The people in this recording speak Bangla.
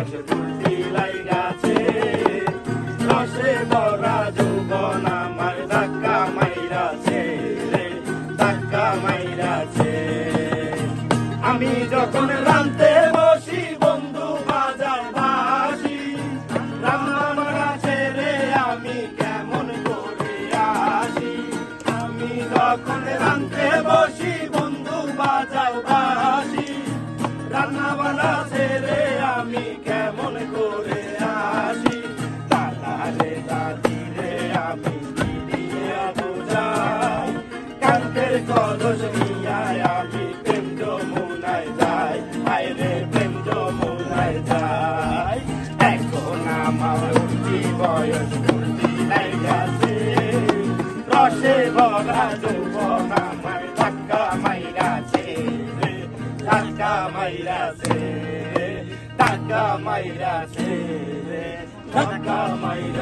বয়স ফুর্তি লাইগাছে, রসে ভরা যৌবন আমার ধাক্কা মাইরাছে রে, ধাক্কা মাইরাছে। আমি যখন রাঁধতে বসি বন্ধু বাজার বাসি, রান্না বান্না ছেড়ে আমি কেমন করে আসি। আমি যখন রাঁধতে বসি বন্ধু বাজার বাসি, রান্না বান্না ছেড়ে আমি কেমন করে আসি। দাদারে দাদিরে আমি দিদিয়া বোঝাই, কান্তের কলস নিয়ায় আমি প্রেম যমুনায় যাই, বাইরে প্রেম যমুনায় যাই। এখন আমার উঠি বয়স ফুর্তি লাইগাছে, রসে ভরা যৌবন আমার ধাক্কা মাইরাছে রে, ধাক্কা মাইরাছে, ধাক্কা মাইরাছে রে, ধাক্কা মাইরা।